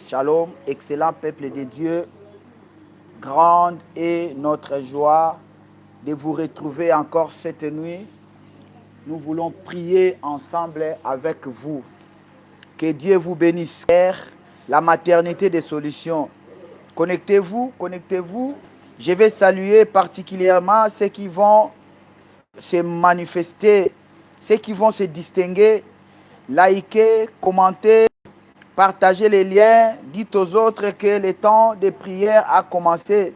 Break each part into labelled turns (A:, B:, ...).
A: Shalom, excellent peuple de Dieu. Grande est notre joie de vous retrouver encore cette nuit. Nous voulons prier ensemble avec vous. Que Dieu vous bénisse. La maternité des solutions. Connectez-vous, connectez-vous. Je vais saluer particulièrement ceux qui vont se manifester, ceux qui vont se distinguer. Likez, commentez, partagez les liens. Dites aux autres que le temps de prière a commencé.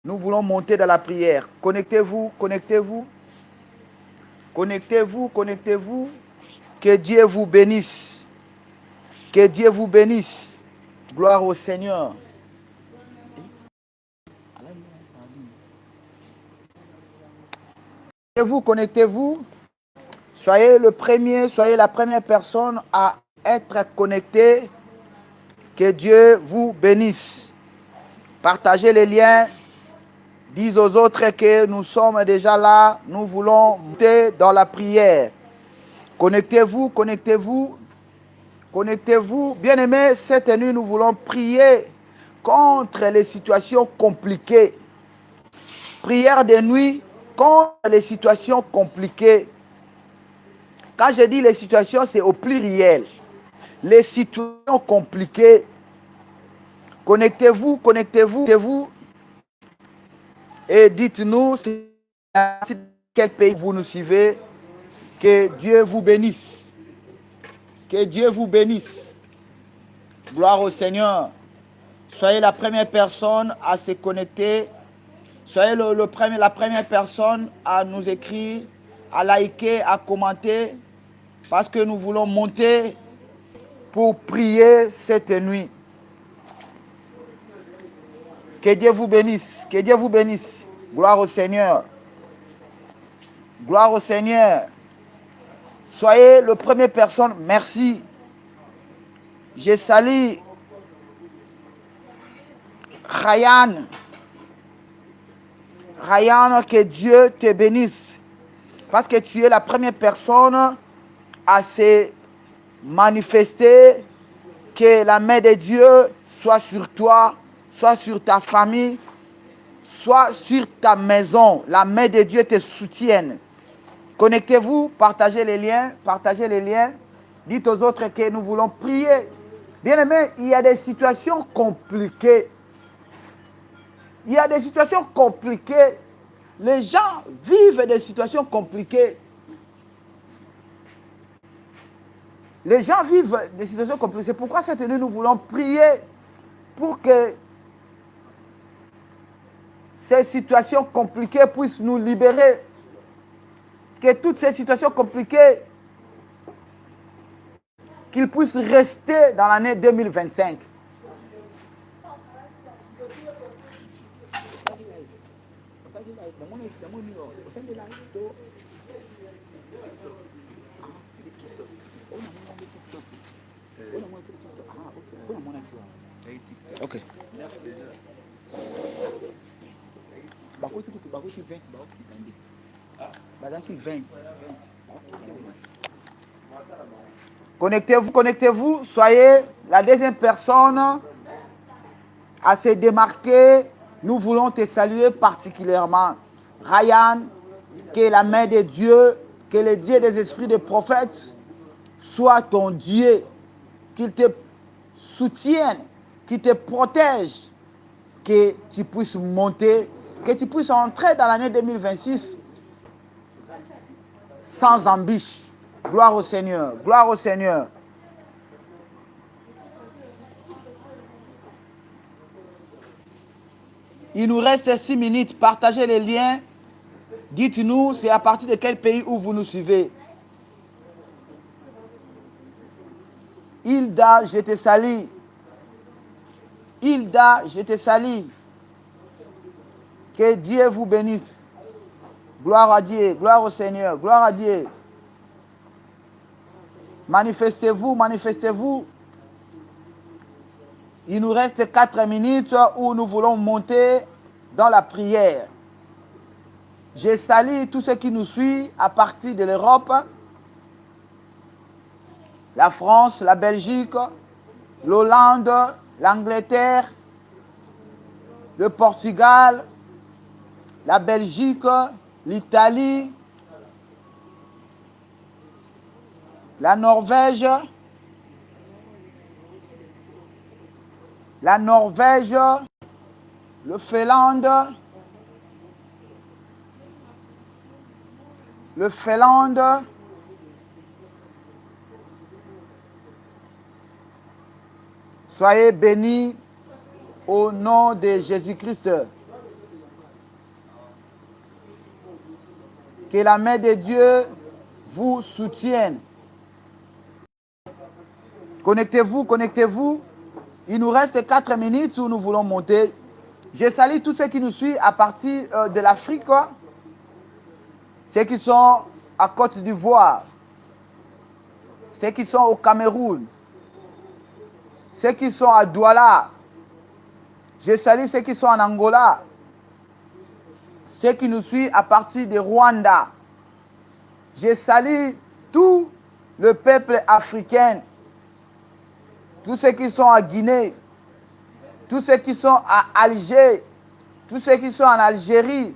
A: Nous voulons monter dans la prière. Connectez-vous, connectez-vous. Connectez-vous, connectez-vous. Que Dieu vous bénisse. Que Dieu vous bénisse. Gloire au Seigneur. Connectez-vous, connectez-vous. Soyez le premier, soyez la première personne à être connecté. Que Dieu vous bénisse. Partagez les liens. Dites aux autres que nous sommes déjà là. Nous voulons monter dans la prière. Connectez-vous, connectez-vous. Connectez-vous. Bien-aimés, cette nuit, nous voulons prier contre les situations compliquées. Prière de nuit contre les situations compliquées. Quand je dis les situations, c'est au pluriel. Les situations compliquées. Connectez-vous, connectez-vous, connectez-vous. Et dites-nous quel pays vous nous suivez. Que Dieu vous bénisse. Que Dieu vous bénisse. Gloire au Seigneur. Soyez la première personne à se connecter. Soyez la première personne à nous écrire, à liker, à commenter. Parce que nous voulons monter pour prier cette nuit. Que Dieu vous bénisse. Que Dieu vous bénisse. Gloire au Seigneur. Gloire au Seigneur. Soyez la première personne. Merci. Je salue Ryan. Ryan, que Dieu te bénisse. Parce que tu es la première personne à se manifester. Que la main de Dieu soit sur toi, soit sur ta famille, soit sur ta maison. La main de Dieu te soutienne. Connectez-vous, partagez les liens, partagez les liens. Dites aux autres que nous voulons prier. Bien aimé, il y a des situations compliquées. Il y a des situations compliquées. Les gens vivent des situations compliquées. Les gens vivent des situations compliquées. C'est pourquoi cette nuit, nous voulons prier pour que ces situations compliquées puissent nous libérer. Que toutes ces situations compliquées, qu'ils puissent rester dans l'année 2025. Ok. Connectez-vous, connectez-vous. Soyez la deuxième personne à se démarquer. Nous voulons te saluer particulièrement. Ryan, que la main de Dieu, que le Dieu des esprits des prophètes soit ton Dieu, qu'il te soutienne, qu'il te protège, que tu puisses monter, que tu puisses entrer dans l'année 2026 sans embûche. Gloire au Seigneur, gloire au Seigneur. Il nous reste 6 minutes. Partagez les liens. Dites-nous, c'est à partir de quel pays où vous nous suivez. Hilda, je te salue. Hilda, je te salue. Que Dieu vous bénisse. Gloire à Dieu, gloire au Seigneur, gloire à Dieu. Manifestez-vous, manifestez-vous. Il nous reste 4 minutes où nous voulons monter dans la prière. Je salue tous ceux qui nous suivent à partir de l'Europe, la France, la Belgique, l'Hollande, l'Angleterre, le Portugal, la Belgique, l'Italie, la Norvège, le Finlande, Soyez bénis au nom de Jésus-Christ. Que la main de Dieu vous soutienne. Connectez-vous, connectez-vous. Il nous reste 4 minutes où nous voulons monter. Je salue tous ceux qui nous suivent à partir de l'Afrique, ceux qui sont à Côte d'Ivoire, ceux qui sont au Cameroun, ceux qui sont à Douala. Je salue ceux qui sont en Angola, ceux qui nous suivent à partir de Rwanda. Je salue tout le peuple africain, tous ceux qui sont à Guinée, tous ceux qui sont à Alger, tous ceux qui sont en Algérie,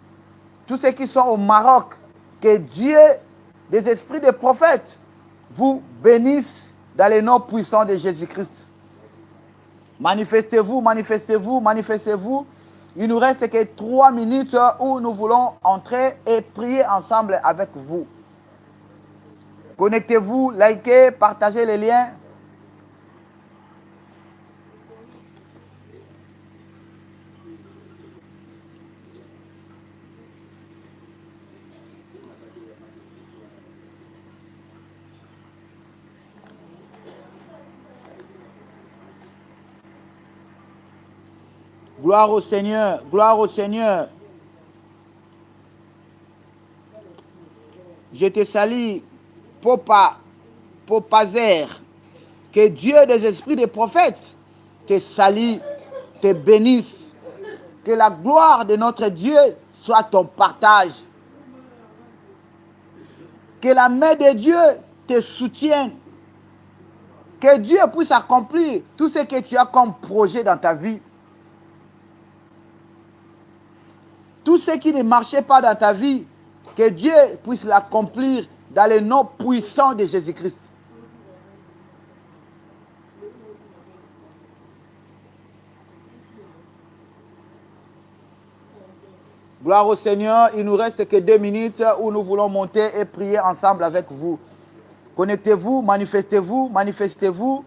A: tous ceux qui sont au Maroc. Que Dieu, des esprits des prophètes, vous bénisse dans le nom puissant de Jésus-Christ. Manifestez-vous, manifestez-vous, manifestez-vous. Il nous reste que 3 minutes où nous voulons entrer et prier ensemble avec vous. Connectez-vous, likez, partagez les liens. Gloire au Seigneur, gloire au Seigneur. Je te salue, Popazer. Que Dieu des esprits des prophètes te salue, te bénisse. Que la gloire de notre Dieu soit ton partage. Que la main de Dieu te soutienne. Que Dieu puisse accomplir tout ce que tu as comme projet dans ta vie. Tout ce qui ne marchait pas dans ta vie, que Dieu puisse l'accomplir dans le nom puissant de Jésus-Christ. Gloire au Seigneur, il nous reste que 2 minutes où nous voulons monter et prier ensemble avec vous. Connectez-vous, manifestez-vous, manifestez-vous.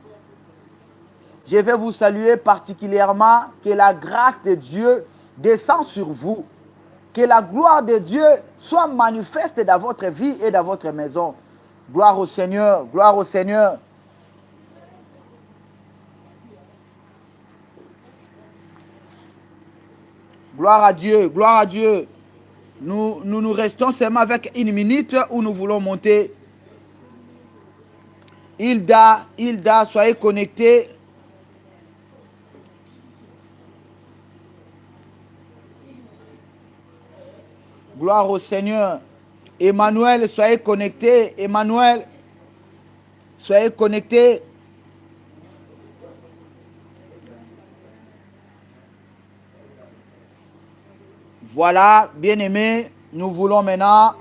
A: Je vais vous saluer particulièrement, que la grâce de Dieu descende sur vous. Que la gloire de Dieu soit manifeste dans votre vie et dans votre maison. Gloire au Seigneur, gloire au Seigneur. Gloire à Dieu, gloire à Dieu. Nous restons seulement avec 1 minute où nous voulons monter. Hilda, soyez connectés. Gloire au Seigneur. Emmanuel, soyez connectés. Emmanuel, soyez connectés. Voilà, bien-aimés, nous voulons maintenant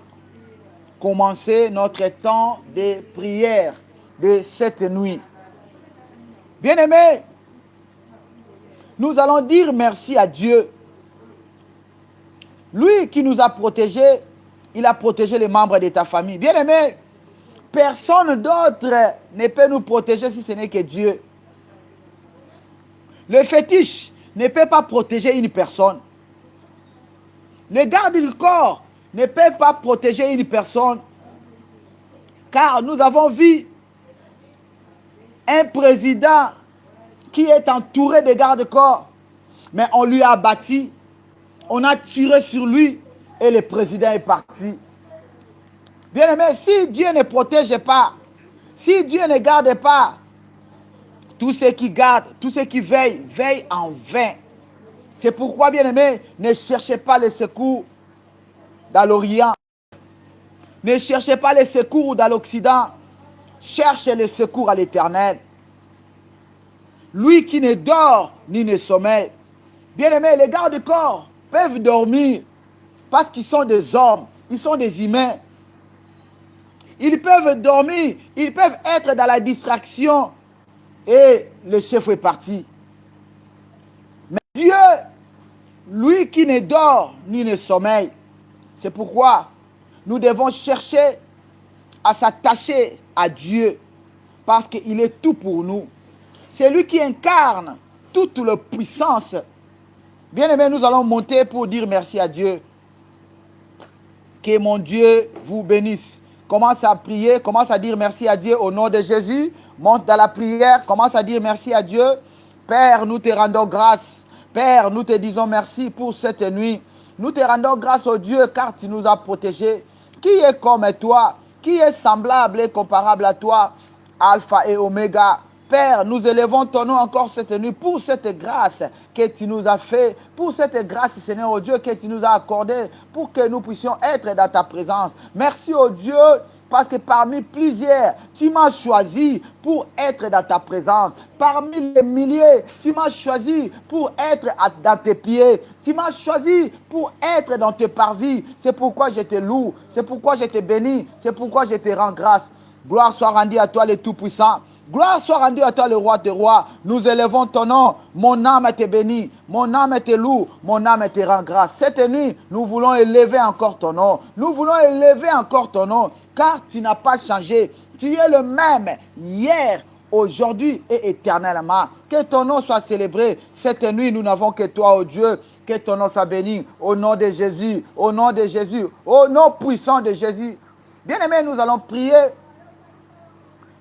A: commencer notre temps de prière de cette nuit. Bien-aimés, nous allons dire merci à Dieu. Lui qui nous a protégés, il a protégé les membres de ta famille. Bien-aimés, personne d'autre ne peut nous protéger si ce n'est que Dieu. Le fétiche ne peut pas protéger une personne. Les gardes du corps ne peuvent pas protéger une personne. Car nous avons vu un président qui est entouré de gardes-corps. Mais on lui a abattu. On a tiré sur lui et le président est parti. Bien aimé, si Dieu ne protège pas, Si Dieu ne garde pas, tous ceux qui gardent, tous ceux qui veillent, veillent en vain. C'est pourquoi, bien-aimés, ne cherchez pas les secours dans l'Orient. Ne cherchez pas les secours dans l'Occident. Cherchez les secours à l'Éternel. Lui qui ne dort ni ne sommeille. Bien-aimés, les gardes du corps peuvent dormir parce qu'ils sont des hommes, ils sont des humains. Ils peuvent dormir, ils peuvent être dans la distraction et le chef est parti. Mais Dieu, lui qui ne dort ni ne sommeille, c'est pourquoi nous devons chercher à s'attacher à Dieu parce qu'il est tout pour nous. C'est lui qui incarne toute la puissance. Bien-aimés, nous allons monter pour dire merci à Dieu. Que mon Dieu vous bénisse. Commence à prier, commence à dire merci à Dieu au nom de Jésus. Monte dans la prière, commence à dire merci à Dieu. Père, nous te rendons grâce. Père, nous te disons merci pour cette nuit. Nous te rendons grâce au Dieu car tu nous as protégés. Qui est comme toi? Qui est semblable et comparable à toi? Alpha et Oméga. Père, nous élevons ton nom encore cette nuit pour cette grâce que tu nous as fait, pour cette grâce, Seigneur, au Dieu, que tu nous as accordée, pour que nous puissions être dans ta présence. Merci, au Dieu, parce que parmi plusieurs, tu m'as choisi pour être dans ta présence. Parmi les milliers, tu m'as choisi pour être dans tes pieds. Tu m'as choisi pour être dans tes parvis. C'est pourquoi je te loue, c'est pourquoi je te bénis, c'est pourquoi je te rends grâce. Gloire soit rendue à toi, le Tout-Puissant. Gloire soit rendue à toi, le roi des rois. Nous élevons ton nom. Mon âme te bénit. Mon âme te loue. Mon âme te rend grâce. Cette nuit, nous voulons élever encore ton nom. Nous voulons élever encore ton nom. Car tu n'as pas changé. Tu es le même hier, aujourd'hui et éternellement. Que ton nom soit célébré. Cette nuit, nous n'avons que toi, oh Dieu. Que ton nom soit béni. Au nom de Jésus. Au nom de Jésus. Au nom puissant de Jésus. Bien-aimés, nous allons prier.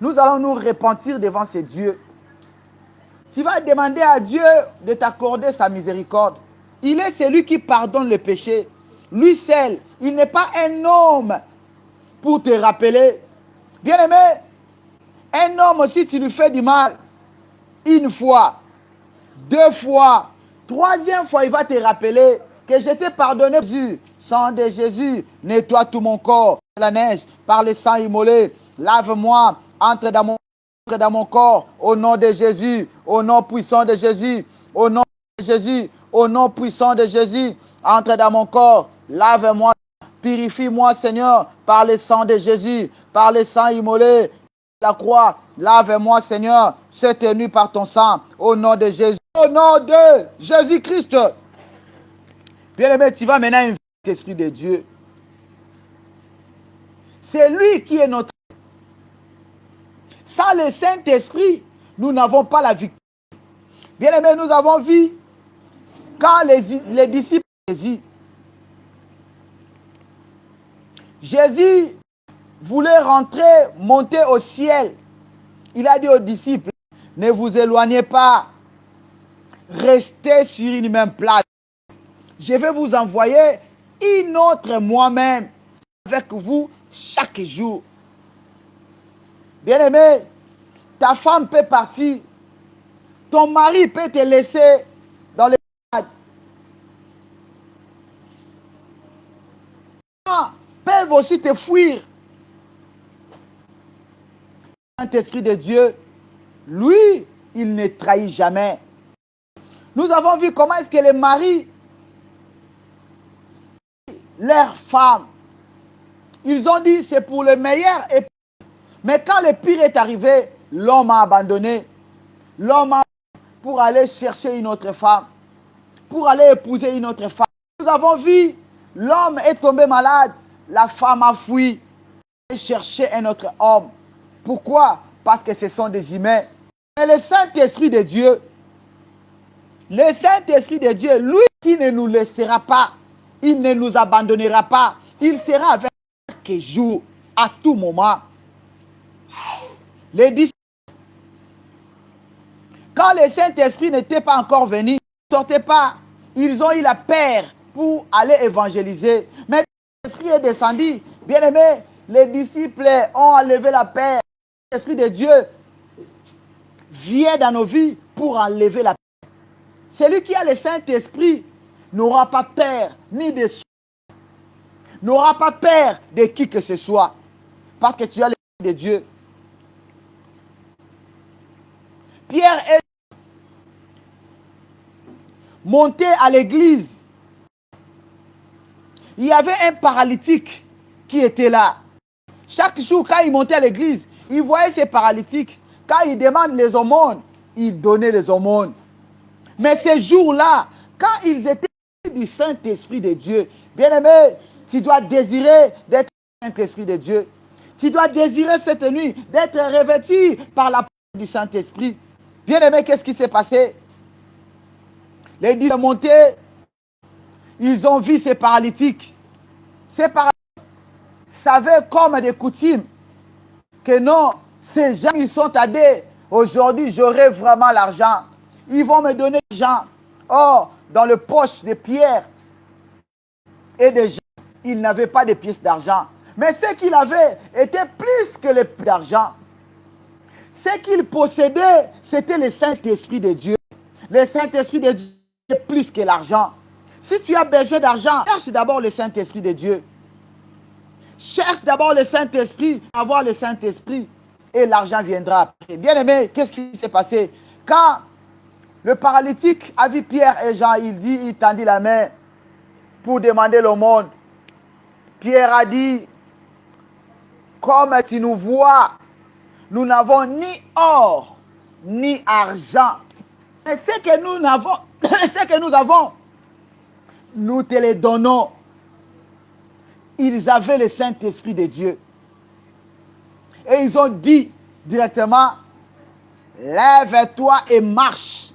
A: Nous allons nous repentir devant ces dieux. Tu vas demander à Dieu de t'accorder sa miséricorde. Il est celui qui pardonne le péché. Lui seul, il n'est pas un homme pour te rappeler. Bien-aimé, un homme, si tu lui fais du mal, une fois, deux fois, troisième fois, il va te rappeler que je t'ai pardonné. Jésus, sang de Jésus, nettoie tout mon corps. La neige, par le sang immolé, lave-moi. Entre dans mon corps, au nom de Jésus, au nom puissant de Jésus, au nom de Jésus, au nom puissant de Jésus, entre dans mon corps, lave-moi, purifie-moi, Seigneur, par le sang de Jésus, par le sang immolé, la croix, lave-moi, Seigneur, cette nuit par ton sang, au nom de Jésus, au nom de Jésus-Christ. Bien-aimé, tu vas maintenant inviter l'Esprit de Dieu. C'est lui qui est notre. Sans le Saint-Esprit, nous n'avons pas la victoire. Bien aimé, nous avons vu quand les disciples de Jésus voulait rentrer, monter au ciel. Il a dit aux disciples, ne vous éloignez pas, restez sur une même place. Je vais vous envoyer une autre moi-même avec vous chaque jour. Bien-aimé, ta femme peut partir. Ton mari peut te laisser dans les malades. Les gens peuvent aussi te fuir. Saint-Esprit de Dieu, lui, il ne trahit jamais. Nous avons vu comment est-ce que les maris, leurs femmes, ils ont dit c'est pour le meilleur et mais quand le pire est arrivé, l'homme a abandonné. L'homme a pour aller chercher une autre femme, pour aller épouser une autre femme. Nous avons vu, l'homme est tombé malade, la femme a fui et cherché un autre homme. Pourquoi? Parce que ce sont des humains. Mais le Saint-Esprit de Dieu, le Saint-Esprit de Dieu, lui qui ne nous laissera pas, il ne nous abandonnera pas, il sera avec nous chaque jour, à tout moment. Les disciples, quand le Saint-Esprit n'était pas encore venu, ils ne sortaient pas. Ils ont eu la peur pour aller évangéliser. Mais l'Esprit est descendu. Bien aimé, les disciples ont enlevé la peur. l'Esprit de Dieu vient dans nos vies pour enlever la peur. Celui qui a le Saint-Esprit n'aura pas peur ni de soi, n'aura pas peur de qui que ce soit, parce que tu as l'Esprit de Dieu. Pierre est monté à l'église. Il y avait un paralytique qui était là. Chaque jour, quand il montait à l'église, il voyait ces paralytiques. Quand il demande les aumônes, il donnait les aumônes. Mais ces jours-là, quand ils étaient du Saint-Esprit de Dieu, bien-aimé, tu dois désirer d'être le Saint-Esprit de Dieu. Tu dois désirer cette nuit d'être revêtu par la parole du Saint-Esprit. Bien-aimé, qu'est-ce qui s'est passé? Les disciples sont montés, ils ont vu ces paralytiques. Ces paralytiques savaient comme des coutumes que non, ces gens ils sont aidés. Aujourd'hui, j'aurai vraiment l'argent. Ils vont me donner l'argent. Or, dans le poche de Pierre et de Jean, ils n'avaient pas de pièces d'argent. Mais ce qu'il avait était plus que les pièces d'argent. Ce qu'il possédait, c'était le Saint-Esprit de Dieu. Le Saint-Esprit de Dieu est plus que l'argent. Si tu as besoin d'argent, cherche d'abord le Saint-Esprit de Dieu. Cherche d'abord le Saint-Esprit, avoir le Saint-Esprit, et l'argent viendra après. Bien-aimé, qu'est-ce qui s'est passé? Quand le paralytique a vu Pierre et Jean, il tendit la main pour demander l'aumône. Pierre a dit, comme tu nous vois, nous n'avons ni or, ni argent. Mais ce que nous avons, nous te les donnons. Ils avaient le Saint-Esprit de Dieu. Et ils ont dit directement, lève-toi et marche.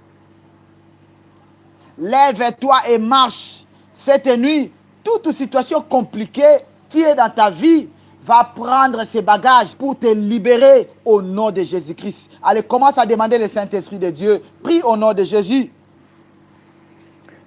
A: Lève-toi et marche. Cette nuit, toute situation compliquée qui est dans ta vie va prendre ses bagages pour te libérer au nom de Jésus-Christ. Allez, commence à demander le Saint-Esprit de Dieu. Prie au nom de Jésus.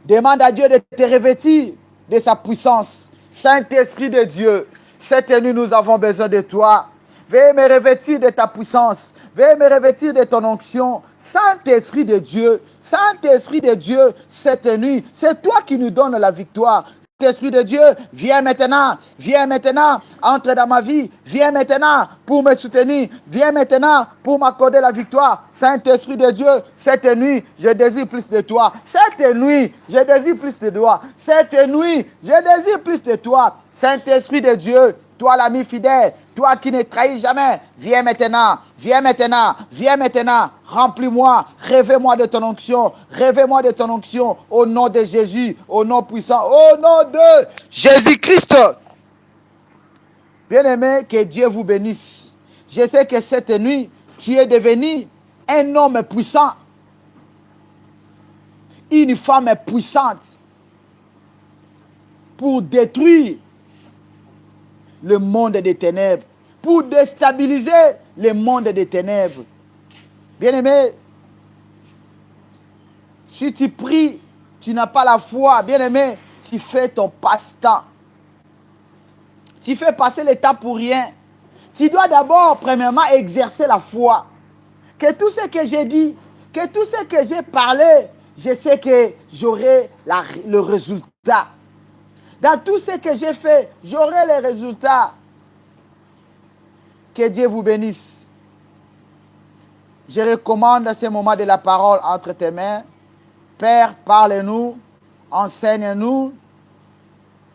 A: Demande à Dieu de te revêtir de sa puissance. Saint-Esprit de Dieu, cette nuit nous avons besoin de toi. Veuille me revêtir de ta puissance. Veuille me revêtir de ton onction. Saint-Esprit de Dieu, Saint-Esprit de Dieu, cette nuit, c'est toi qui nous donnes la victoire. Saint-Esprit de Dieu, viens maintenant, entre dans ma vie, viens maintenant pour me soutenir, viens maintenant pour m'accorder la victoire. Saint-Esprit de Dieu, cette nuit, je désire plus de toi. Cette nuit, je désire plus de toi. Cette nuit, je désire plus de toi. Saint-Esprit de Dieu, toi l'ami fidèle, toi qui ne trahis jamais, viens maintenant, viens maintenant, viens maintenant, remplis-moi, rêvez-moi de ton onction, rêvez-moi de ton onction, au nom de Jésus, au nom puissant, au nom de Jésus-Christ. Bien-aimé, que Dieu vous bénisse. Je sais que cette nuit, tu es devenu un homme puissant, une femme puissante pour détruire le monde des ténèbres, pour déstabiliser le monde des ténèbres. Bien-aimé, si tu pries, tu n'as pas la foi, bien-aimé, tu fais ton passe-temps. Tu fais passer le temps pour rien. Tu dois d'abord, premièrement, exercer la foi. Que tout ce que j'ai dit, que tout ce que j'ai parlé, je sais que j'aurai le résultat. Dans tout ce que j'ai fait, j'aurai les résultats. Que Dieu vous bénisse. Je recommande ce moment de la parole entre tes mains. Père, parle-nous, enseigne-nous.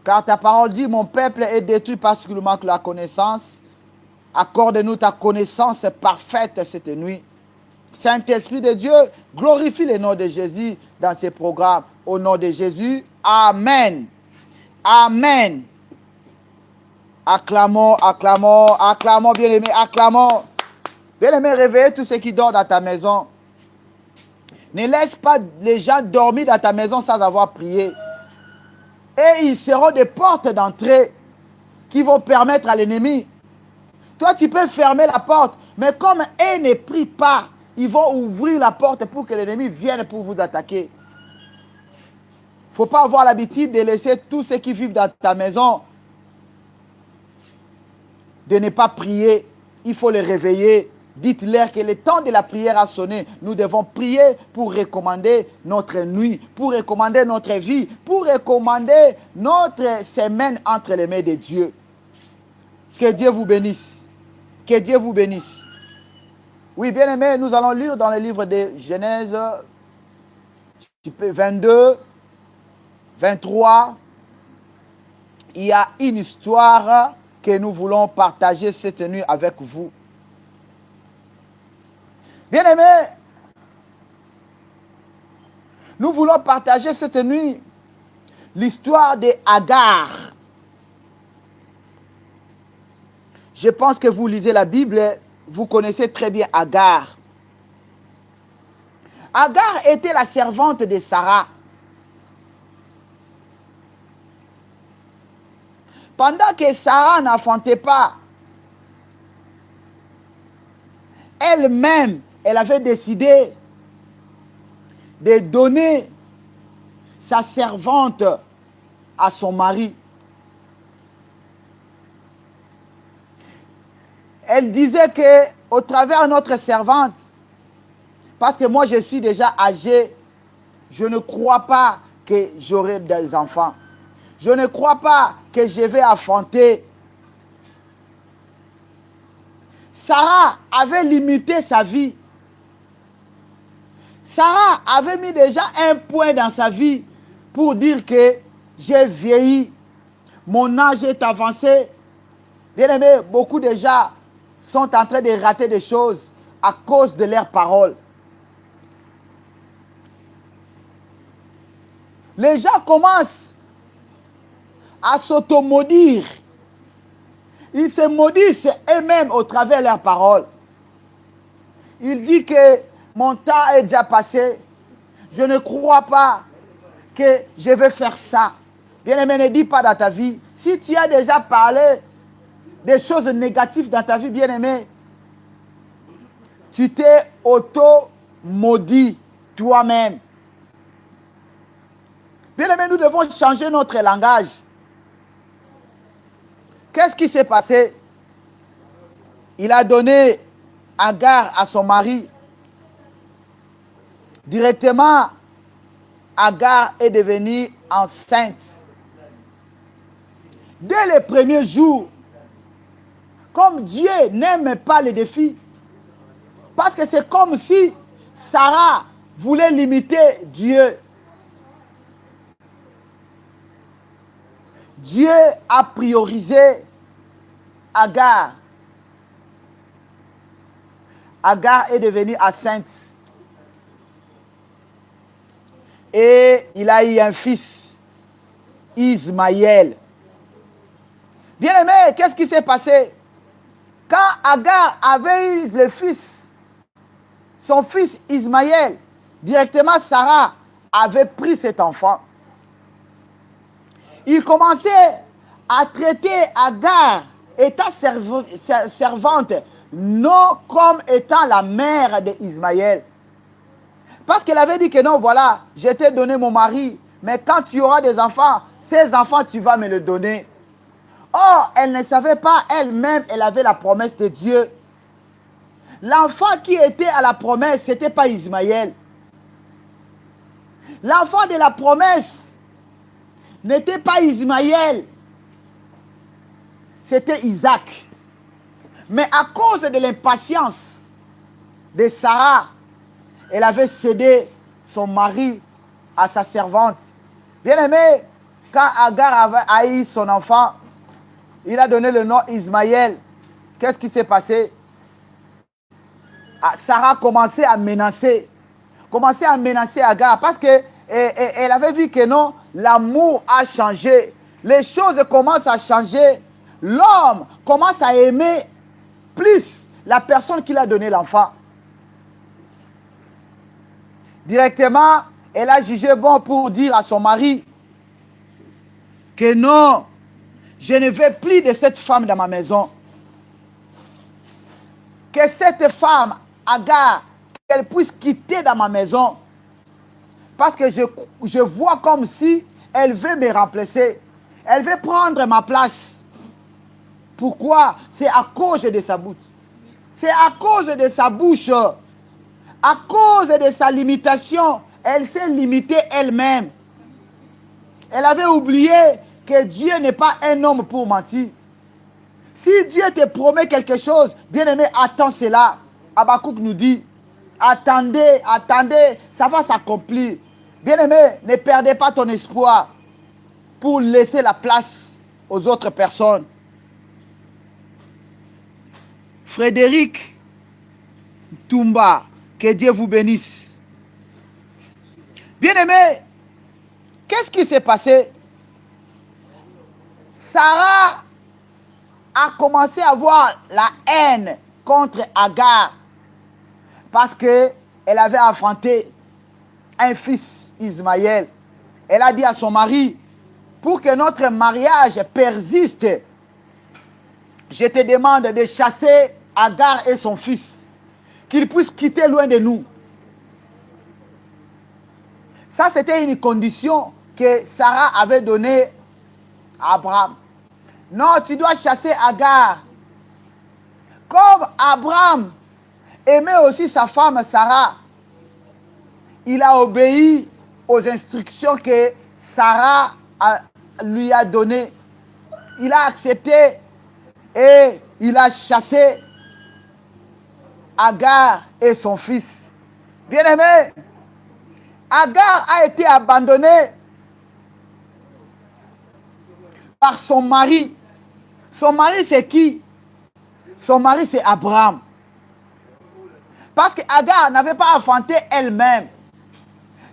A: Car ta parole dit, mon peuple est détruit parce qu'il manque la connaissance. Accorde-nous ta connaissance parfaite cette nuit. Saint-Esprit de Dieu, glorifie le nom de Jésus dans ces programmes. Au nom de Jésus, Amen. Amen. Acclamons, acclamons, acclamons, bien-aimés, acclamons. Bien-aimés, réveillez tous ceux qui dorment dans ta maison. Ne laisse pas les gens dormir dans ta maison sans avoir prié. Et ils seront des portes d'entrée qui vont permettre à l'ennemi. Toi, tu peux fermer la porte, mais comme eux ne prient pas, ils vont ouvrir la porte pour que l'ennemi vienne pour vous attaquer. Il ne faut pas avoir l'habitude de laisser tous ceux qui vivent dans ta maison de ne pas prier. Il faut les réveiller. Dites-leur que le temps de la prière a sonné. Nous devons prier pour recommander notre nuit, pour recommander notre vie, pour recommander notre semaine entre les mains de Dieu. Que Dieu vous bénisse. Que Dieu vous bénisse. Oui, bien aimé, nous allons lire dans le livre de Genèse 22, 23. Il y a une histoire que nous voulons partager cette nuit avec vous. Bien aimé, nous voulons partager cette nuit l'histoire de Agar. Je pense que vous lisez la Bible, vous connaissez très bien Agar. Agar était la servante de Sarah. Pendant que Sarah n'enfantait pas, elle-même, elle avait décidé de donner sa servante à son mari. Elle disait que au travers de notre servante, parce que moi je suis déjà âgé, je ne crois pas que j'aurai des enfants. Je ne crois pas que je vais enfanter. Sarah avait limité sa vie. Sarah avait mis déjà un point dans sa vie pour dire que j'ai vieilli, mon âge est avancé. Bien aimé, beaucoup déjà sont en train de rater des choses à cause de leurs paroles. Les gens commencent à s'automaudire. Ils se maudissent eux-mêmes au travers de leurs paroles. Ils disent que mon temps est déjà passé. Je ne crois pas que je vais faire ça. Bien-aimé, ne dis pas dans ta vie. Si tu as déjà parlé des choses négatives dans ta vie, bien-aimé, tu t'es auto-maudit toi-même. Bien-aimé, nous devons changer notre langage. Qu'est-ce qui s'est passé? Il a donné Agar à son mari. Directement, Agar est devenue enceinte. Dès les premiers jours, comme Dieu n'aime pas les défis, parce que c'est comme si Sarah voulait limiter Dieu. Dieu a priorisé Agar. Agar est devenue enceinte. Et il a eu un fils, Ismaël. Bien aimé, qu'est-ce qui s'est passé? Quand Agar avait eu le fils, son fils Ismaël, directement Sarah avait pris cet enfant. Il commençait à traiter Agar, étant servante, non comme étant la mère d'Ismaël. Parce qu'elle avait dit que non, voilà, je t'ai donné mon mari, mais quand tu auras des enfants, ces enfants, tu vas me les donner. Or, elle ne savait pas, elle-même, elle avait la promesse de Dieu. L'enfant qui était à la promesse, ce n'était pas Ismaël. L'enfant de la promesse n'était pas Ismaël, c'était Isaac. Mais à cause de l'impatience de Sarah, elle avait cédé son mari à sa servante. Bien aimé, quand Agar avait haï son enfant, il a donné le nom Ismaël. Qu'est-ce qui s'est passé? Sarah commençait à menacer Agar parce que elle avait vu que non, l'amour a changé. Les choses commencent à changer. L'homme commence à aimer plus la personne qui lui a donné l'enfant. Directement, elle a jugé bon pour dire à son mari que non, je ne veux plus de cette femme dans ma maison. Que cette femme, Agar, qu'elle puisse quitter dans ma maison. Parce que je vois comme si elle veut me remplacer. Elle veut prendre ma place. Pourquoi? C'est à cause de sa bouche. C'est à cause de sa bouche, à cause de sa limitation, elle s'est limitée elle-même. Elle avait oublié que Dieu n'est pas un homme pour mentir. Si Dieu te promet quelque chose, bien-aimé, attends cela. Habakkuk nous dit, attendez, attendez, ça va s'accomplir. Bien-aimé, ne perdez pas ton espoir pour laisser la place aux autres personnes. Frédéric Toumba, que Dieu vous bénisse. Bien-aimé, qu'est-ce qui s'est passé? Sarah a commencé à avoir la haine contre Agar parce qu'elle avait affronté un fils, Ismaël. Elle a dit à son mari, pour que notre mariage persiste, je te demande de chasser Agar et son fils, qu'ils puissent quitter loin de nous. Ça, c'était une condition que Sarah avait donnée à Abraham. Non, tu dois chasser Agar. Comme Abraham aimait aussi sa femme Sarah, il a obéi aux instructions que Sarah lui a données. Il a accepté et il a chassé Agar et son fils. Bien-aimé, Agar a été abandonnée par son mari. Son mari, c'est qui? Son mari, c'est Abraham. Parce qu'Agar n'avait pas enfanté elle-même.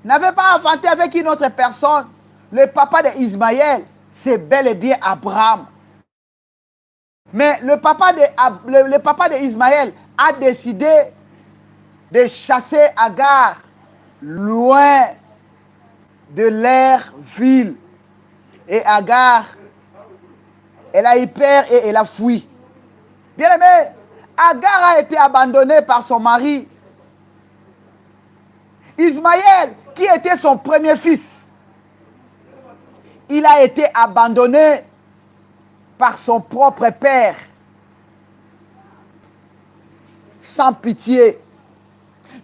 A: N'avait pas enfanté avec une autre personne. Le papa d'Ismaël, c'est bel et bien Abraham. Mais le papa d'Ismaël a décidé de chasser Agar loin de leur ville. Et Agar, elle a eu peur et elle a fui. Bien aimé, Agar a été abandonnée par son mari. Ismaël, qui était son premier fils, il a été abandonné par son propre père. Sans pitié.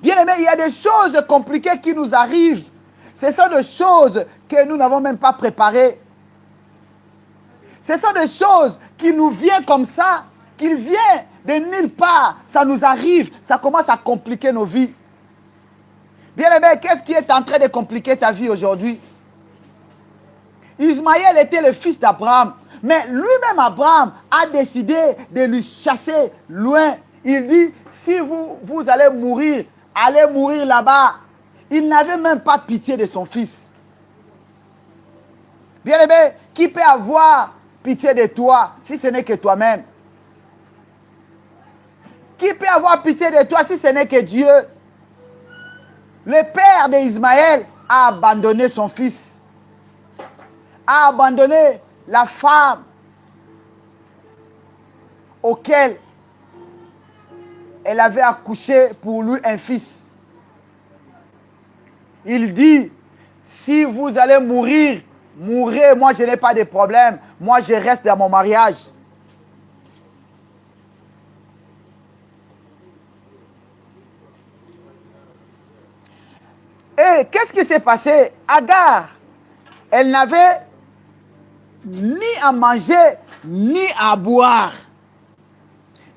A: Bien aimé, il y a des choses compliquées qui nous arrivent. Ce sont des choses que nous n'avons même pas préparées. Ce sont des choses qui nous viennent comme ça, qui viennent de nulle part. Ça nous arrive, ça commence à compliquer nos vies. Bien aimé, qu'est-ce qui est en train de compliquer ta vie aujourd'hui? Ismaël était le fils d'Abraham, mais lui-même Abraham a décidé de lui chasser loin. Il dit, si vous allez mourir là-bas. Il n'avait même pas pitié de son fils. Bien aimé, qui peut avoir pitié de toi si ce n'est que toi-même? Qui peut avoir pitié de toi si ce n'est que Dieu? Le père d'Ismaël a abandonné son fils, a abandonné la femme auquel elle avait accouché pour lui un fils. Il dit, si vous allez mourir, mourrez, moi je n'ai pas de problème, moi je reste dans mon mariage. Et qu'est-ce qui s'est passé? Agar, elle n'avait ni à manger, ni à boire.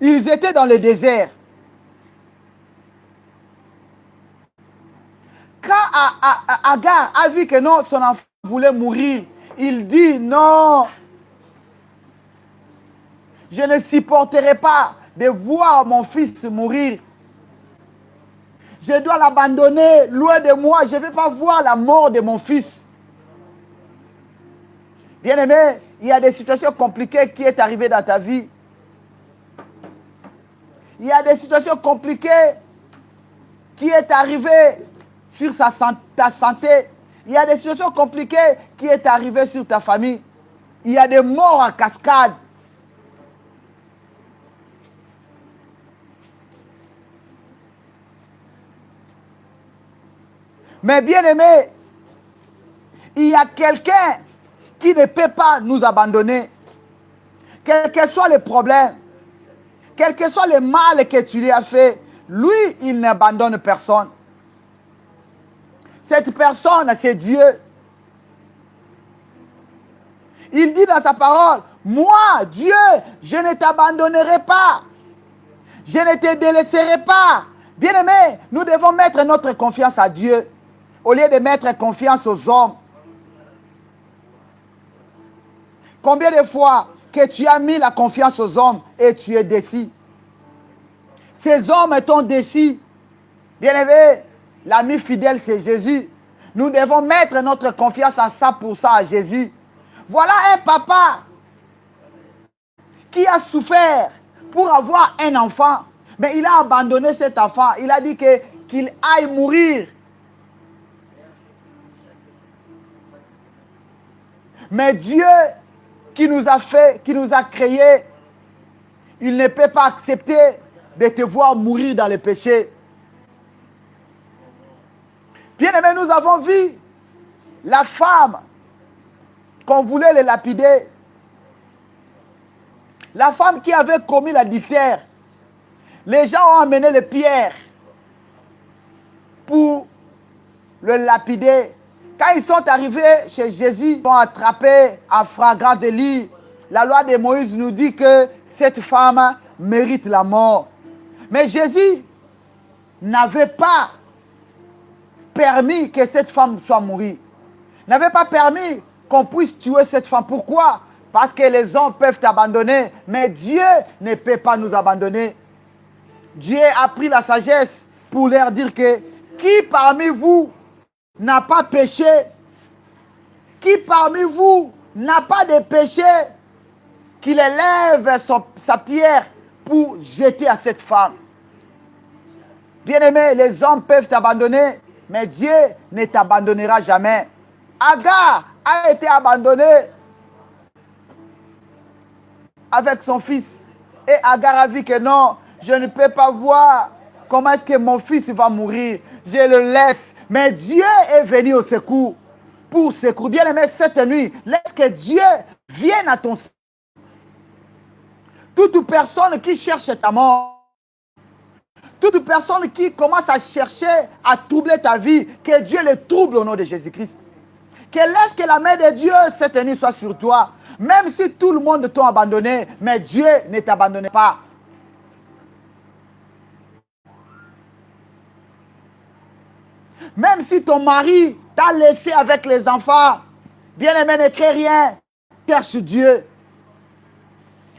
A: Ils étaient dans le désert. Quand Agar a vu que non, son enfant voulait mourir, il dit non, je ne supporterai pas de voir mon fils mourir. Je dois l'abandonner loin de moi. Je ne vais pas voir la mort de mon fils. Bien-aimé, il y a des situations compliquées qui sont arrivées dans ta vie. Il y a des situations compliquées qui sont arrivées sur ta santé. Il y a des situations compliquées qui sont arrivées sur ta famille. Il y a des morts en cascade. Mais bien aimé, il y a quelqu'un qui ne peut pas nous abandonner. Quel que soit le problème, quel que soit le mal que tu lui as fait, lui, il n'abandonne personne. Cette personne, c'est Dieu. Il dit dans sa parole, moi, Dieu, je ne t'abandonnerai pas. Je ne te délaisserai pas. Bien-aimés, nous devons mettre notre confiance à Dieu au lieu de mettre confiance aux hommes. Combien de fois que tu as mis la confiance aux hommes et tu es déçu? Ces hommes t'ont déçu. Bien-aimés, l'ami fidèle, c'est Jésus. Nous devons mettre notre confiance à 100% à Jésus. Voilà un papa qui a souffert pour avoir un enfant. Mais il a abandonné cet enfant. Il a dit qu'il aille mourir. Mais Dieu qui nous a fait, qui nous a créés, il ne peut pas accepter de te voir mourir dans le péché. Bien-aimés, nous avons vu la femme qu'on voulait les lapider. La femme qui avait commis l'adultère. Les gens ont amené les pierres pour le lapider. Quand ils sont arrivés chez Jésus, ils ont attrapé en flagrant délit. La loi de Moïse nous dit que cette femme mérite la mort. Mais Jésus n'avait pas permis que cette femme soit morte. N'avait pas permis qu'on puisse tuer cette femme. Pourquoi? Parce que les hommes peuvent t'abandonner, mais Dieu ne peut pas nous abandonner. Dieu a pris la sagesse pour leur dire que qui parmi vous n'a pas péché? Qui parmi vous n'a pas de péché? Qu'il élève sa pierre pour jeter à cette femme. Bien-aimés, les hommes peuvent t'abandonner, mais Dieu ne t'abandonnera jamais. Agar a été abandonné avec son fils. Et Agar a vu que non, je ne peux pas voir comment est-ce que mon fils va mourir. Je le laisse. Mais Dieu est venu au secours. Pour secourir. Bien-aimé, cette nuit, laisse que Dieu vienne à ton secours. Toute personne qui cherche ta mort, toute personne qui commence à chercher à troubler ta vie, que Dieu le trouble au nom de Jésus-Christ. Que laisse que la main de Dieu cette nuit soit sur toi. Même si tout le monde t'a abandonné, mais Dieu ne t'abandonne pas. Même si ton mari t'a laissé avec les enfants, bien-aimé, ne crée rien, cherche Dieu.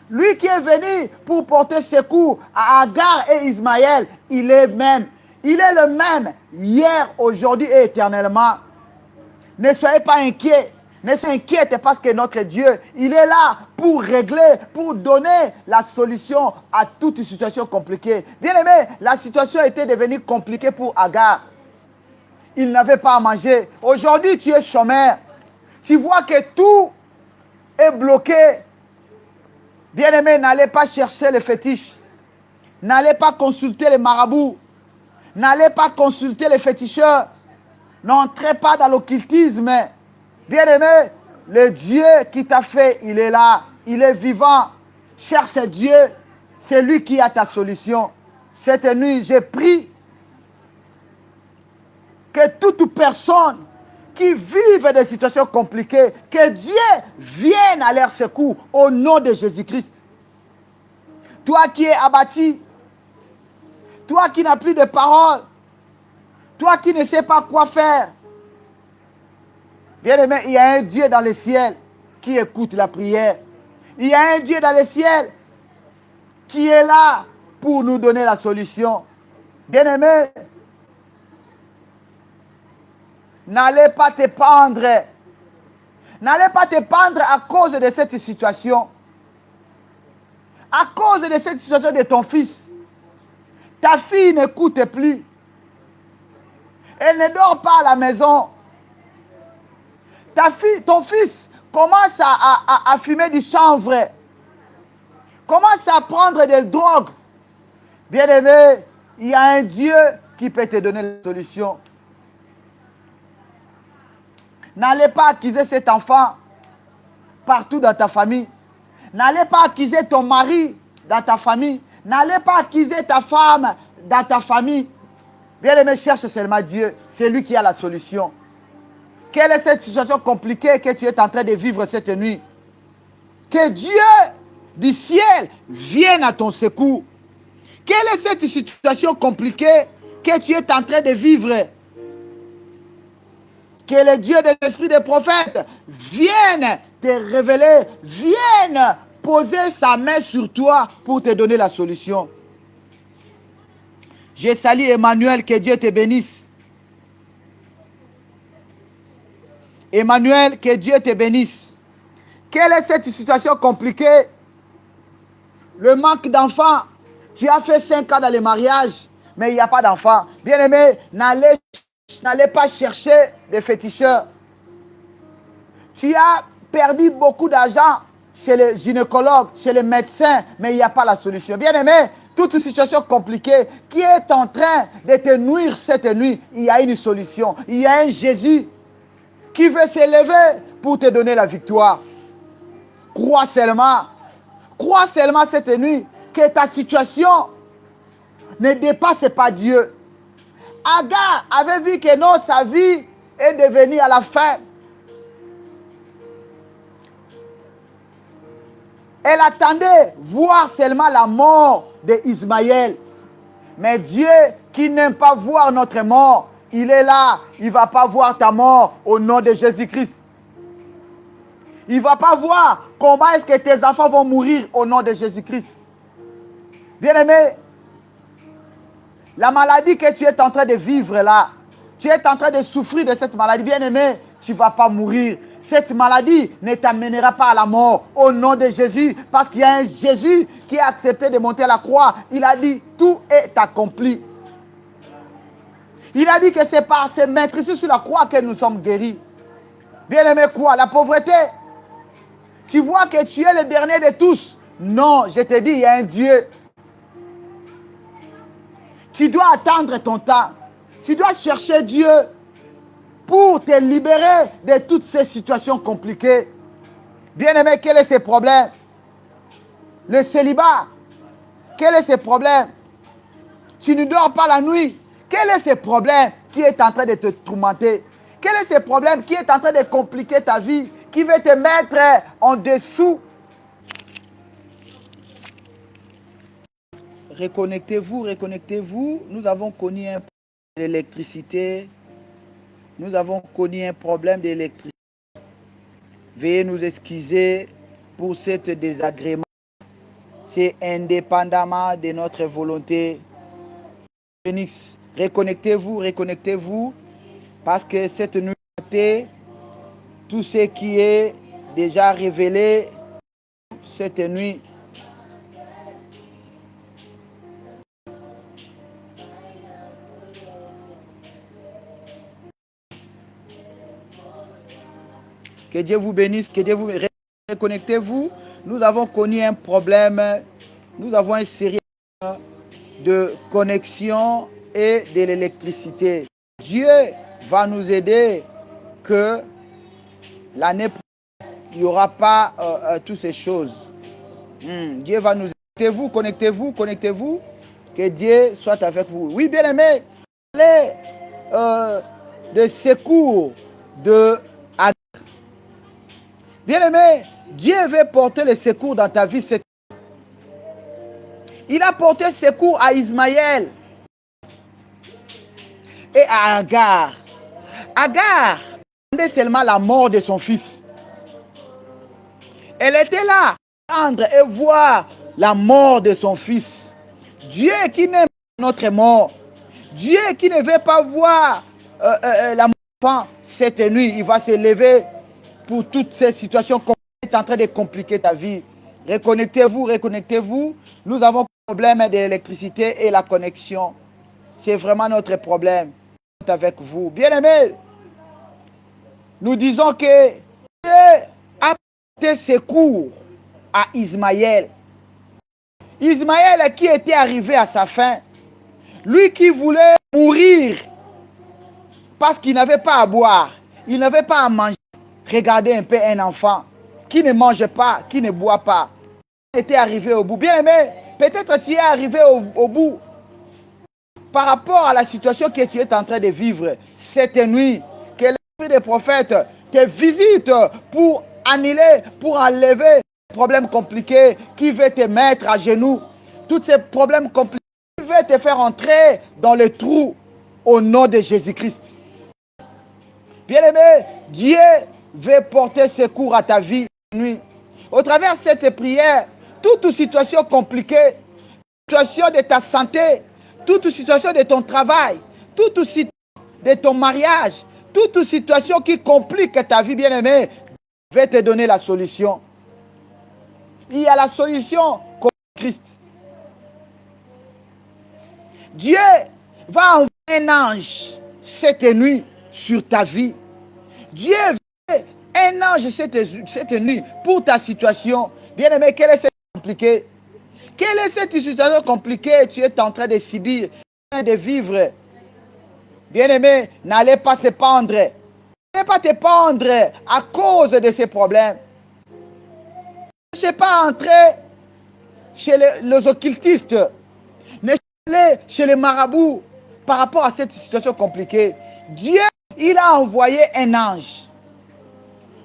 A: Lui qui est venu pour porter secours à Agar et Ismaël, il est le même hier, aujourd'hui et éternellement. Ne soyez pas inquiets. Ne soyez inquiets parce que notre Dieu, il est là pour régler, pour donner la solution à toute situation compliquée. Bien aimé, la situation était devenue compliquée pour Agar. Il n'avait pas à manger. Aujourd'hui, tu es chômeur. Tu vois que tout est bloqué. Bien aimé, n'allez pas chercher les fétiches. N'allez pas consulter les marabouts. N'allez pas consulter les féticheurs. N'entrez pas dans l'occultisme. Bien aimé, le Dieu qui t'a fait, il est là. Il est vivant. Cherche Dieu. C'est lui qui a ta solution. Cette nuit, j'ai prié que toute personne qui vive des situations compliquées, que Dieu vienne à leur secours au nom de Jésus-Christ. Toi qui es abattu, toi qui n'as plus de parole, toi qui ne sais pas quoi faire. Bien aimé, il y a un Dieu dans le ciel qui écoute la prière. Il y a un Dieu dans le ciel qui est là pour nous donner la solution. Bien aimé, n'allez pas te pendre. N'allez pas te pendre à cause de cette situation. À cause de cette situation de ton fils. Ta fille n'écoute plus. Elle ne dort pas à la maison. Ton fils commence à fumer du chanvre. Commence à prendre des drogues. Bien aimé, il y a un Dieu qui peut te donner la solution. N'allez pas accuser cet enfant partout dans ta famille. N'allez pas accuser ton mari dans ta famille. n'allez pas accuser ta femme dans ta famille. Bien-aimé, cherche seulement Dieu. C'est lui qui a la solution. Quelle est cette situation compliquée que tu es en train de vivre cette nuit? Que Dieu du ciel vienne à ton secours. Quelle est cette situation compliquée que tu es en train de vivre? Que le Dieu de l'esprit des prophètes vienne te révéler, vienne poser sa main sur toi pour te donner la solution. Je salue Emmanuel, que Dieu te bénisse. Emmanuel, que Dieu te bénisse. Quelle est cette situation compliquée? Le manque d'enfants. Tu as fait 5 ans dans le mariage, mais il n'y a pas d'enfants. Bien-aimé, n'allez pas chercher des féticheurs. Tu as perdu beaucoup d'argent chez les gynécologues, chez les médecins, mais il n'y a pas la solution. Bien-aimé, toute situation compliquée qui est en train de te nuire cette nuit, il y a une solution. Il y a un Jésus qui veut s'élever pour te donner la victoire. Crois seulement cette nuit que ta situation ne dépasse pas Dieu. Agar avait vu que non, sa vie est devenue à la fin. Elle attendait voir seulement la mort d'Ismaël. Mais Dieu qui n'aime pas voir notre mort, il est là. Il ne va pas voir ta mort au nom de Jésus-Christ. Il ne va pas voir comment est-ce que tes enfants vont mourir au nom de Jésus-Christ. Bien-aimé, la maladie que tu es en train de vivre là, tu es en train de souffrir de cette maladie. Bien-aimé, tu ne vas pas mourir. Cette maladie ne t'amènera pas à la mort au nom de Jésus. Parce qu'il y a un Jésus qui a accepté de monter à la croix. Il a dit, tout est accompli. Il a dit que c'est par ses maîtrises sur la croix que nous sommes guéris. Bien-aimé, quoi? La pauvreté. Tu vois que tu es le dernier de tous. Non, je te dis, il y a un Dieu. Tu dois attendre ton temps. Tu dois chercher Dieu pour te libérer de toutes ces situations compliquées. Bien-aimé, quel est ce problème? Le célibat. Quel est ce problème? Tu ne dors pas la nuit. Quel est ce problème qui est en train de te tourmenter? Quel est ce problème qui est en train de compliquer ta vie, qui veut te mettre en dessous? Reconnectez-vous, reconnectez-vous. Nous avons connu un problème d'électricité. Nous avons connu un problème d'électricité. Veuillez nous excuser pour cet désagrément. C'est indépendamment de notre volonté. Phoenix, reconnectez-vous, reconnectez-vous. Parce que cette nuit, tout ce qui est déjà révélé cette nuit, que Dieu vous bénisse, que Dieu vous reconnectez-vous. Nous avons connu un problème, nous avons une série de connexions et de l'électricité. Dieu va nous aider que l'année prochaine, il n'y aura pas toutes ces choses. Dieu va nous aider. Connectez-vous, connectez-vous, connectez-vous. Que Dieu soit avec vous. Oui, bien-aimé, les de secours de Agar. Bien-aimé, Dieu veut porter le secours dans ta vie. Il a porté secours à Ismaël et à Agar. Agar attendait seulement la mort de son fils. Elle était là, attendre et voir la mort de son fils. Dieu qui n'aime pas notre mort. Dieu qui ne veut pas voir la mort cette nuit. Il va se lever pour toutes ces situations qui sont en train de compliquer ta vie. Reconnectez-vous, reconnectez-vous. Nous avons un problème d'électricité et la connexion. C'est vraiment notre problème avec vous. Bien-aimés, nous disons que Dieu a porté secours à Ismaël. Ismaël qui était arrivé à sa fin. Lui qui voulait mourir parce qu'il n'avait pas à boire. Il n'avait pas à manger. Regardez un peu un enfant qui ne mange pas, qui ne boit pas. Il était arrivé au bout. Bien aimé, Peut-être tu es arrivé au bout par rapport à la situation que tu es en train de vivre cette nuit. Que l'esprit des prophètes te visite pour annuler, pour enlever les problèmes compliqués qui veut te mettre à genoux. Tous ces problèmes compliqués qui veulent te faire entrer dans le trou au nom de Jésus-Christ. Bien-aimé, Dieu veut porter secours à ta vie cette nuit. Au travers de cette prière, toute situation compliquée, situation de ta santé, toute situation de ton travail, toute situation de ton mariage, toute situation qui complique ta vie, bien-aimé, je vais te donner la solution. Il y a la solution comme Christ. Dieu va envoyer un ange cette nuit sur ta vie. Dieu veut un ange cette nuit pour ta situation. Bien-aimé, quelle est cette compliquée? Quelle est cette situation compliquée que tu es en train de subir, de vivre? Bien-aimé, n'allez pas se pendre. N'allez pas te pendre à cause de ces problèmes. Ne cherchez pas à entrer chez les occultistes. Ne cherchez pas chez les marabouts par rapport à cette situation compliquée. Dieu, il a envoyé un ange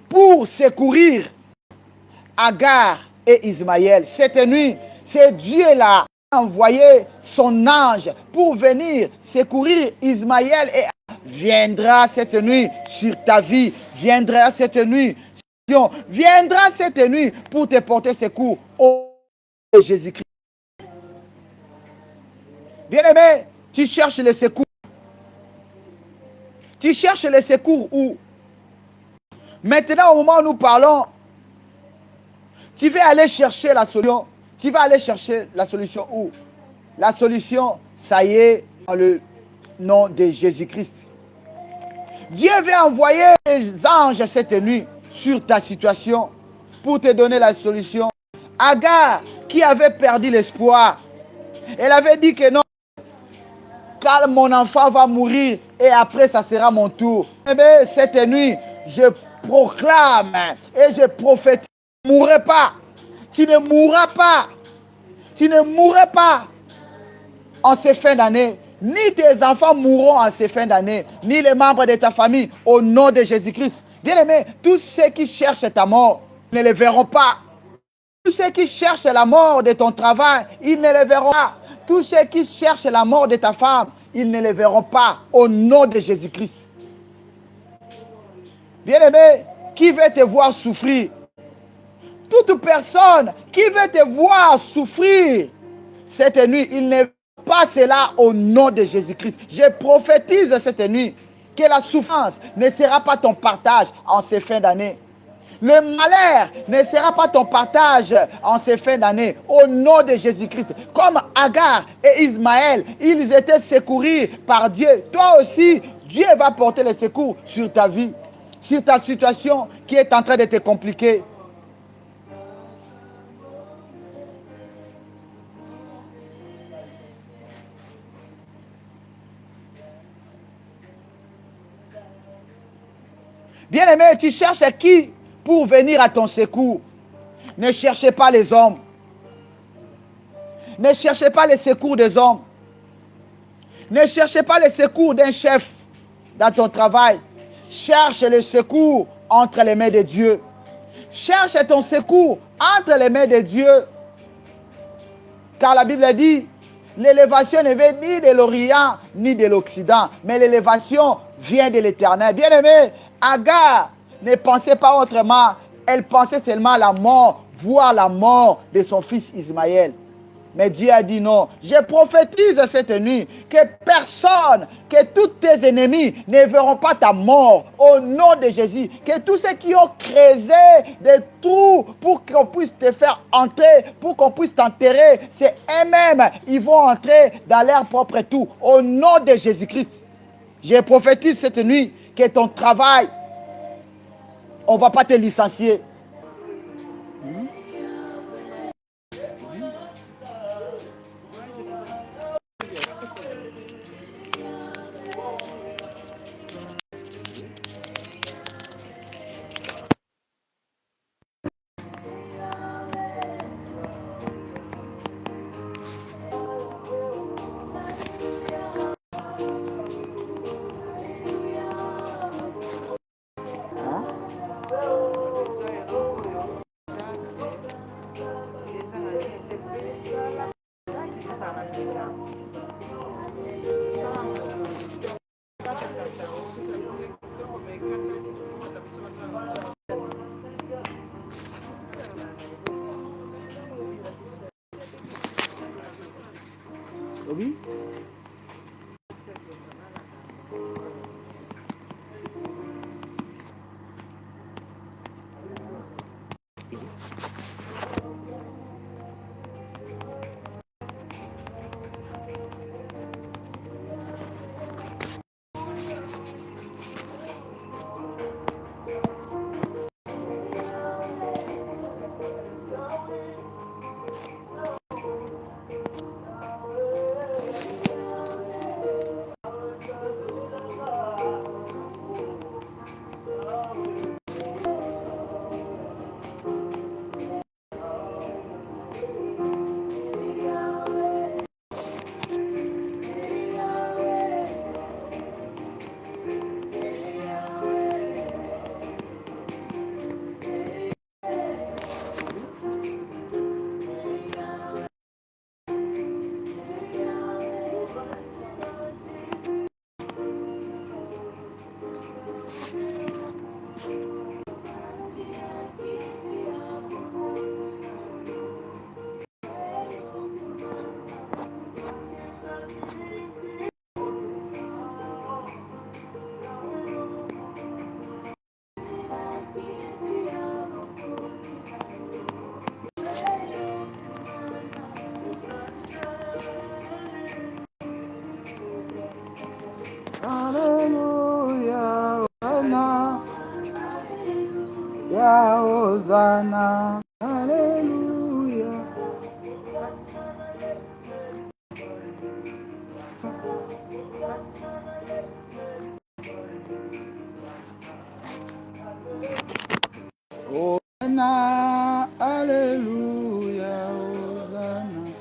A: pour secourir Agar et Ismaël. Cette nuit, c'est Dieu là qui a envoyé son ange pour venir secourir Ismaël et viendra cette nuit sur ta vie, viendra cette nuit, viendra cette nuit pour te porter secours au nom de Jésus-Christ. Bien-aimé, tu cherches le secours. Tu cherches le secours où? Maintenant, au moment où nous parlons, tu vas aller chercher la solution. Tu vas aller chercher la solution où? La solution, ça y est, dans le nom de Jésus-Christ. Dieu va envoyer les anges cette nuit sur ta situation pour te donner la solution. Agar, qui avait perdu l'espoir, elle avait dit que non, car mon enfant va mourir et après ça sera mon tour. Eh bien, cette nuit, je proclame et je prophétise. Tu ne mourras pas. Tu ne mourras pas. Tu ne mourras pas en ces fins d'année. Ni tes enfants mourront en ces fins d'année, ni les membres de ta famille, au nom de Jésus-Christ. Bien-aimé, tous ceux qui cherchent ta mort ne les verront pas. Tous ceux qui cherchent la mort de ton travail, ils ne les verront pas. Tous ceux qui cherchent la mort de ta femme, ils ne les verront pas, au nom de Jésus-Christ. Bien-aimé, qui veut te voir souffrir? Toute personne qui veut te voir souffrir cette nuit, il ne pas cela au nom de Jésus-Christ. Je prophétise cette nuit que la souffrance ne sera pas ton partage en ces fins d'année. Le malheur ne sera pas ton partage en ces fins d'année au nom de Jésus-Christ. Comme Agar et Ismaël, ils étaient secourus par Dieu. Toi aussi, Dieu va porter le secours sur ta vie, sur ta situation qui est en train de te compliquer. Bien-aimé, tu cherches qui pour venir à ton secours? Ne cherchez pas les hommes. Ne cherchez pas les secours des hommes. Ne cherchez pas le secours d'un chef dans ton travail. Cherche le secours entre les mains de Dieu. Cherche ton secours entre les mains de Dieu. Car la Bible dit, l'élévation ne vient ni de l'Orient ni de l'Occident, mais l'élévation vient de l'Éternel. Bien-aimé, Agar ne pensait pas autrement. Elle pensait seulement à la mort, voir la mort de son fils Ismaël. Mais Dieu a dit non. Je prophétise cette nuit que personne, que tous tes ennemis ne verront pas ta mort au nom de Jésus. Que tous ceux qui ont creusé des trous pour qu'on puisse te faire entrer, pour qu'on puisse t'enterrer, c'est eux-mêmes, ils vont entrer dans leur propre trou au nom de Jésus-Christ. Je prophétise cette nuit que ton travail, on ne va pas te licencier. Oui. Alléluia, Hosanna, ya Hosanna, Alléluia. Hosanna, Alléluia, Hosanna.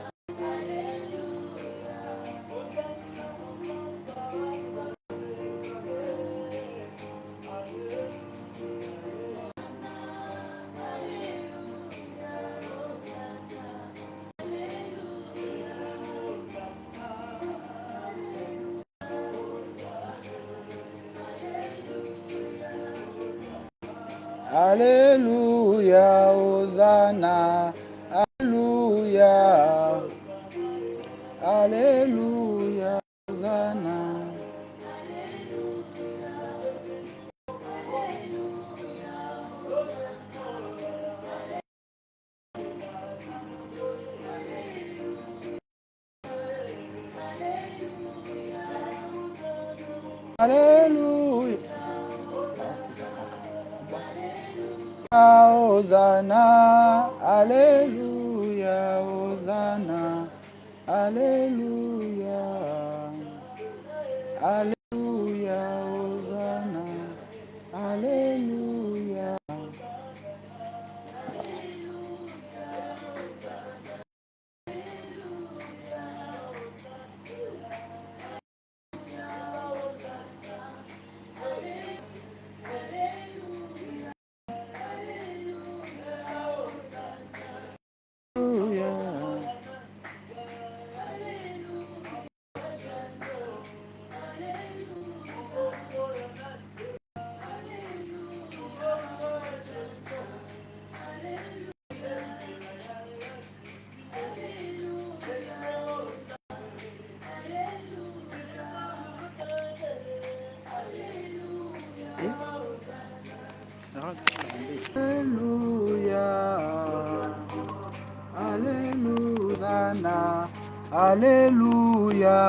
A: Alléluia, Hosanna, Alléluia, Alléluia, Hosanna. Alléluia, Hosanna, Alléluia, Hosanna, Alléluia, Alléluia, Hosanna, Alléluia. Alléluia, Alléluia, Alléluia.